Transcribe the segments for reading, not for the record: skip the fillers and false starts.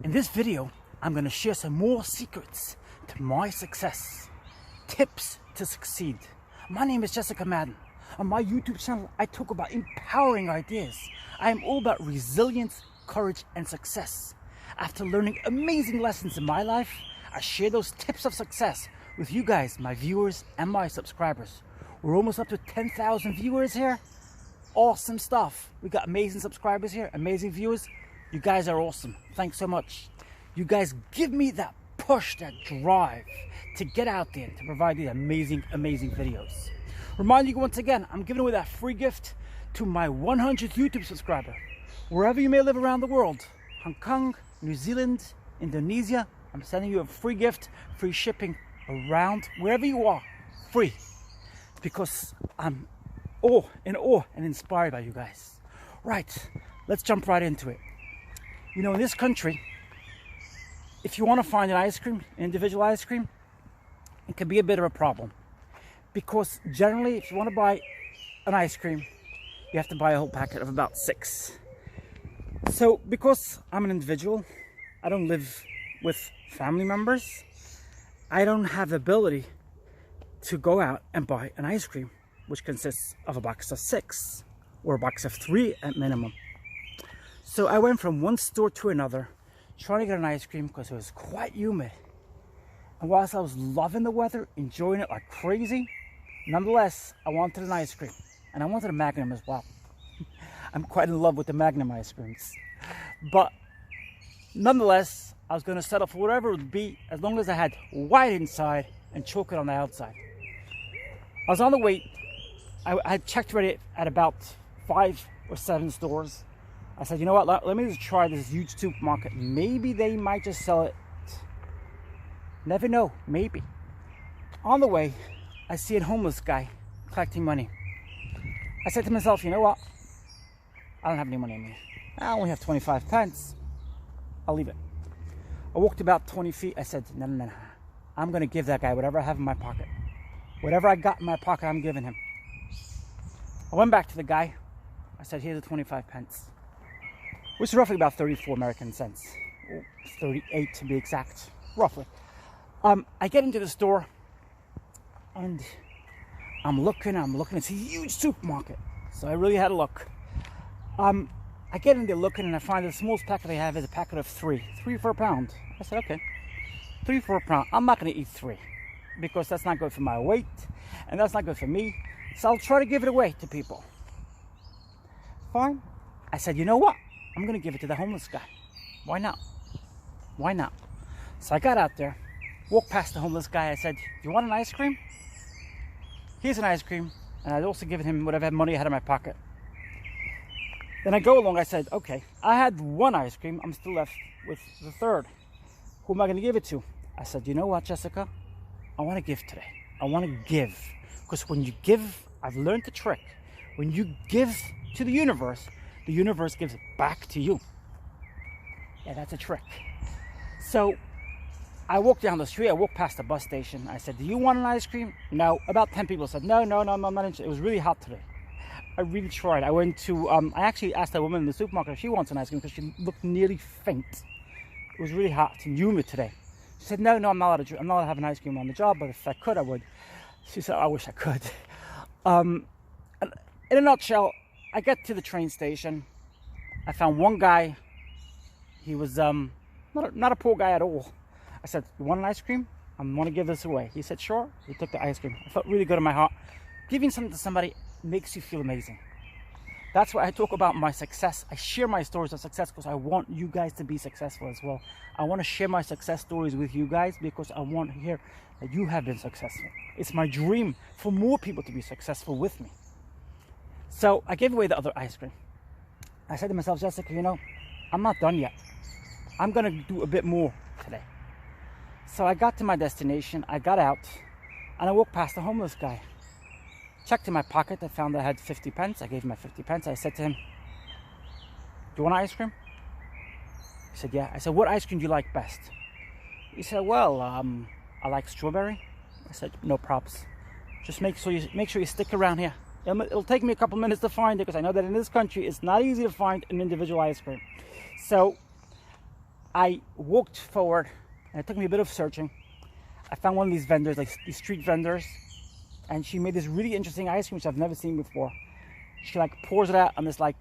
In this video, I'm going to share some more secrets to my success. Tips to succeed. My name is Jessica Madden. On my YouTube channel, I talk about empowering ideas. I am all about resilience, courage, and success. After learning amazing lessons in my life, I share those tips of success with you guys, my viewers, and my subscribers. We're almost up to 10,000 viewers here. Awesome stuff. We got amazing subscribers here, amazing viewers. You guys are awesome. Thanks so much. You guys give me that push, that drive to get out there to provide these amazing videos. Remind you once again, I'm giving away that free gift to my 100th YouTube subscriber. Wherever you may live around the world, Hong Kong, New Zealand, Indonesia, I'm sending you a free gift, free shipping around wherever you are, free. Because I'm in awe and inspired by you guys. Right, let's jump right into it. You know, in this country, if you want to find an ice cream, an individual ice cream, it can be a bit of a problem. Because generally, if you want to buy an ice cream, you have to buy a whole packet of about 6. So, because I'm an individual, I don't live with family members, I don't have the ability to go out and buy an ice cream, which consists of a box of 6, or a box of 3 at minimum. So I went from one store to another, trying to get an ice cream because it was quite humid. And whilst I was loving the weather, enjoying it like crazy, nonetheless, I wanted an ice cream. And I wanted a Magnum as well. I'm quite in love with the Magnum ice creams. But nonetheless, I was going to settle for whatever it would be, as long as I had white inside and chocolate on the outside. I was on the wait. I had checked already at about 5 or 7 stores. I said, you know what, let me just try this huge supermarket. Maybe they might just sell it. Never know, maybe. On the way, I see a homeless guy collecting money. I said to myself, you know what? I don't have any money in me. I only have 25 pence. I'll leave it. I walked about 20 feet. I said, no. I'm going to give that guy whatever I have in my pocket. Whatever I got in my pocket, I'm giving him. I went back to the guy. I said, here's the 25 pence. Which is roughly about 34 American cents. 38 to be exact, roughly. I get into the store and I'm looking. It's a huge supermarket, so I really had a look. I get in there looking and I find the smallest packet they have is a packet of 3 for £1. I said, okay, 3 for £1. I'm not going to eat 3 because that's not good for my weight and that's not good for me. So I'll try to give it away to people. Fine. I said, you know what? I'm going to give it to the homeless guy. Why not? Why not? So I got out there, walked past the homeless guy. I said, you want an ice cream? Here's an ice cream. And I'd also given him whatever money I had in my pocket. Then I go along. I said, okay, I had 1 ice cream. I'm still left with the 3rd. Who am I going to give it to? I said, you know what, Jessica? I want to give today. I want to give. Because when you give, I've learned the trick. When you give to the universe gives it back to you. Yeah, that's a trick. So I walked down the street. I walked past the bus station. I said, do you want an ice cream? No. About 10 people said, no, I'm not interested. It was really hot today. I really tried. I went to, I actually asked a woman in the supermarket if she wants an ice cream because she looked nearly faint. It was really hot and humid today. She said, no, I'm not allowed to have an ice cream on the job, but if I could, I would. She said, I wish I could. In a nutshell, I get to the train station. I found one guy. He was not a poor guy at all. I said, you want an ice cream? I want to give this away. He said, sure. He took the ice cream. I felt really good in my heart. Giving something to somebody makes you feel amazing. That's why I talk about my success. I share my stories of success because I want you guys to be successful as well. I want to share my success stories with you guys because I want to hear that you have been successful. It's my dream for more people to be successful with me. So I gave away the other ice cream. I said to myself, Jessica, you know, I'm not done yet. I'm going to do a bit more today. So I got to my destination. I got out and I walked past the homeless guy. Checked in my pocket. I found I had 50 pence. I gave him my 50 pence. I said to him, do you want ice cream? He said, yeah. I said, what ice cream do you like best? He said, well, I like strawberry. I said, no props. Just make sure you stick around here. It'll take me a couple minutes to find it because I know that in this country it's not easy to find an individual ice cream. So I walked forward, and it took me a bit of searching. I found one of these vendors, like these street vendors, and she made this really interesting ice cream which I've never seen before. She like pours it out on this like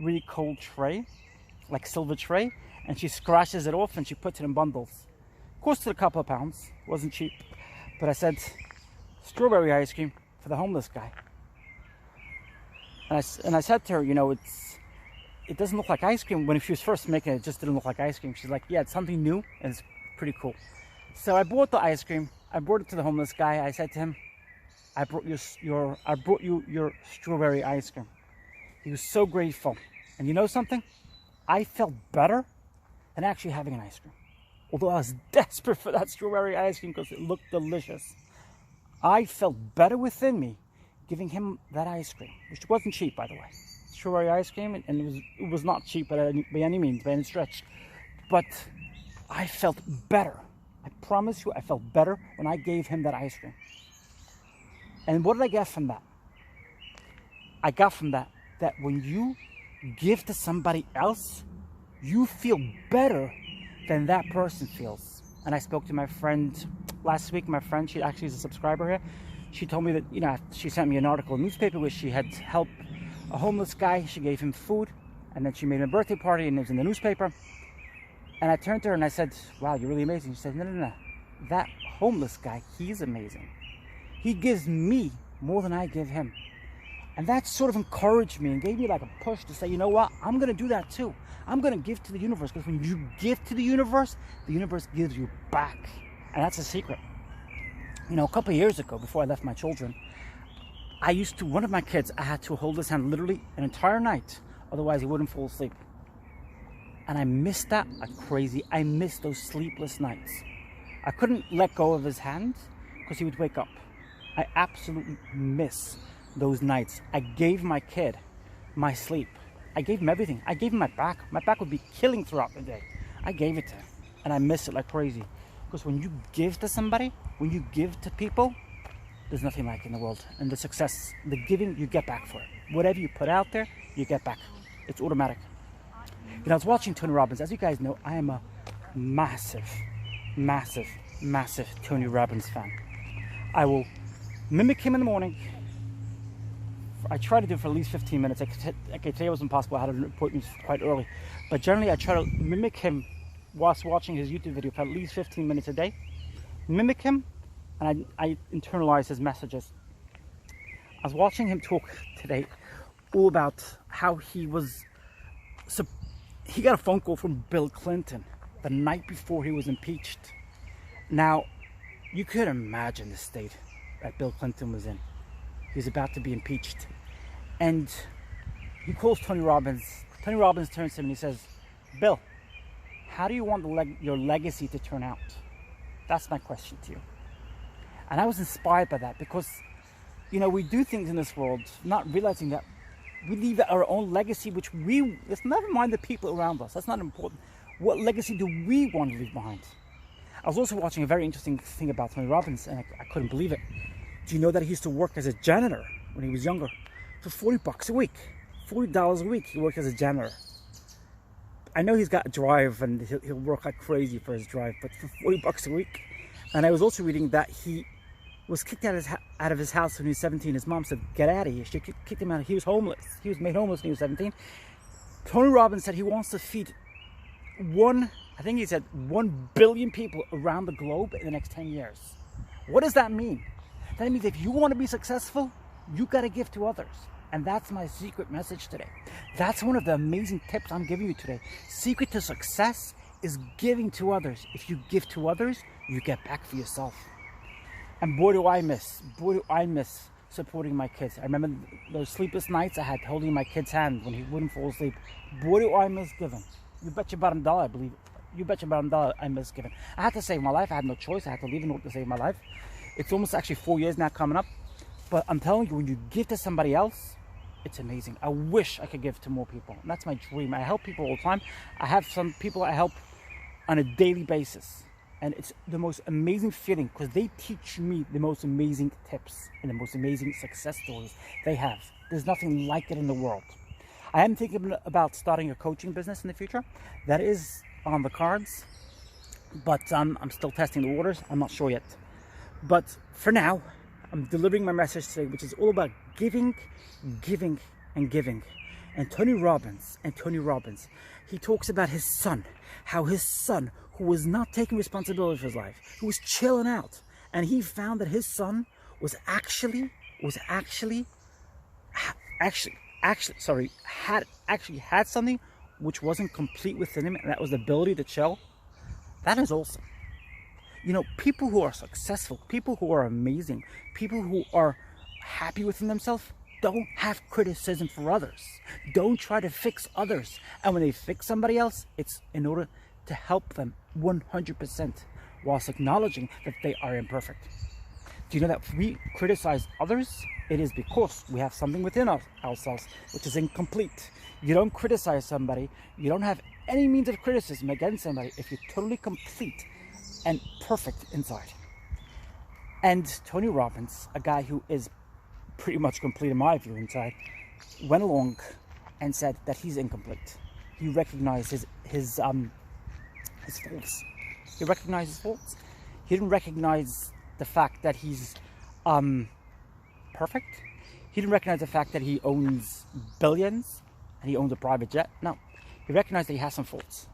really cold tray, like silver tray, and she scratches it off and she puts it in bundles. Costed a couple of pounds, wasn't cheap, but I said, strawberry ice cream for the homeless guy. And I said to her, you know, it doesn't look like ice cream. When she was first making it, it just didn't look like ice cream. She's like, yeah, it's something new and it's pretty cool. So I bought the ice cream. I brought it to the homeless guy. I said to him, I brought you your strawberry ice cream. He was so grateful. And you know something? I felt better than actually having an ice cream. Although I was desperate for that strawberry ice cream because it looked delicious. I felt better within me giving him that ice cream, which wasn't cheap, by the way. Strawberry ice cream, and it was not cheap by any means, by any stretch. But I felt better. I promise you, I felt better when I gave him that ice cream. And what did I get from that? I got from that when you give to somebody else, you feel better than that person feels. And I spoke to my friend last week. My friend, she actually is a subscriber here. She told me that, you know, she sent me an article in the newspaper where she had helped a homeless guy. She gave him food, and then she made him a birthday party, and it was in the newspaper. And I turned to her and I said, wow, you're really amazing. She said, no. That homeless guy, he's amazing. He gives me more than I give him. And that sort of encouraged me and gave me like a push to say, you know what, I'm going to do that too. I'm going to give to the universe, because when you give to the universe gives you back. And that's a secret. You know, a couple of years ago, before I left my children, one of my kids, I had to hold his hand literally an entire night, otherwise he wouldn't fall asleep. And I missed that like crazy. I missed those sleepless nights. I couldn't let go of his hand because he would wake up. I absolutely miss those nights. I gave my kid my sleep. I gave him everything. I gave him my back. My back would be killing throughout the day. I gave it to him, and I miss it like crazy. Because when you give to somebody, when you give to people, there's nothing like it in the world. And the success, the giving, you get back for it. Whatever you put out there, you get back. It's automatic. You know, I was watching Tony Robbins. As you guys know, I am a massive Tony Robbins fan. I will mimic him in the morning. I try to do it for at least 15 minutes. Okay, today was impossible. I had an appointment quite early. But generally, I try to mimic him whilst watching his YouTube video for at least 15 minutes a day. Mimic him, and I internalize his messages. I was watching him talk today all about how he got a phone call from Bill Clinton the night before he was impeached. Now, you could imagine the state that Bill Clinton was in. He was about to be impeached. And he calls Tony Robbins. Tony Robbins turns to him and he says, Bill, how do you want your legacy to turn out? That's my question to you. And I was inspired by that because, you know, we do things in this world not realizing that we leave our own legacy, let's never mind the people around us. That's not important. What legacy do we want to leave behind? I was also watching a very interesting thing about Tony Robbins, and I couldn't believe it. Do you know that he used to work as a janitor when he was younger? For $40 a week. $40 a week he worked as a janitor. I know he's got a drive and he'll work like crazy for his drive, but for $40 a week. And I was also reading that he was kicked out of his house when he was 17. His mom said, get out of here. She kicked him out. He was homeless. He was made homeless when he was 17. Tony Robbins said he wants to feed 1 billion people around the globe in the next 10 years. What does that mean? That means if you want to be successful, you got to give to others. And that's my secret message today. That's one of the amazing tips I'm giving you today. Secret to success is giving to others. If you give to others, you get back for yourself. And boy do I miss supporting my kids. I remember those sleepless nights I had holding my kid's hand when he wouldn't fall asleep. Boy do I miss giving. You bet your bottom dollar, I believe it. You bet your bottom dollar I miss giving. I had to save my life. I had no choice. I had to leave in order to save my life. It's almost actually 4 years now coming up. But I'm telling you, when you give to somebody else, it's amazing. I wish I could give to more people. And that's my dream. I help people all the time. I have some people I help on a daily basis. And it's the most amazing feeling because they teach me the most amazing tips and the most amazing success stories they have. There's nothing like it in the world. I am thinking about starting a coaching business in the future. That is on the cards, but I'm still testing the waters. I'm not sure yet. But for now, I'm delivering my message today, which is all about giving, giving, and giving. And Tony Robbins, he talks about his son, how his son, who was not taking responsibility for his life, who was chilling out, and he found that his son had something which wasn't complete within him, and that was the ability to chill. That is awesome. You know, people who are successful, people who are amazing, people who are happy within themselves, don't have criticism for others. Don't try to fix others. And when they fix somebody else, it's in order to help them 100%, whilst acknowledging that they are imperfect. Do you know that if we criticize others, it is because we have something within ourselves which is incomplete. You don't criticize somebody, you don't have any means of criticism against somebody if you're totally complete and perfect inside. And Tony Robbins, a guy who is pretty much complete in my view inside, went along and said that he's incomplete. He recognized his faults. He recognized his faults. He didn't recognize the fact that he's perfect. He didn't recognize the fact that he owns billions and he owns a private jet. No, he recognized that he has some faults.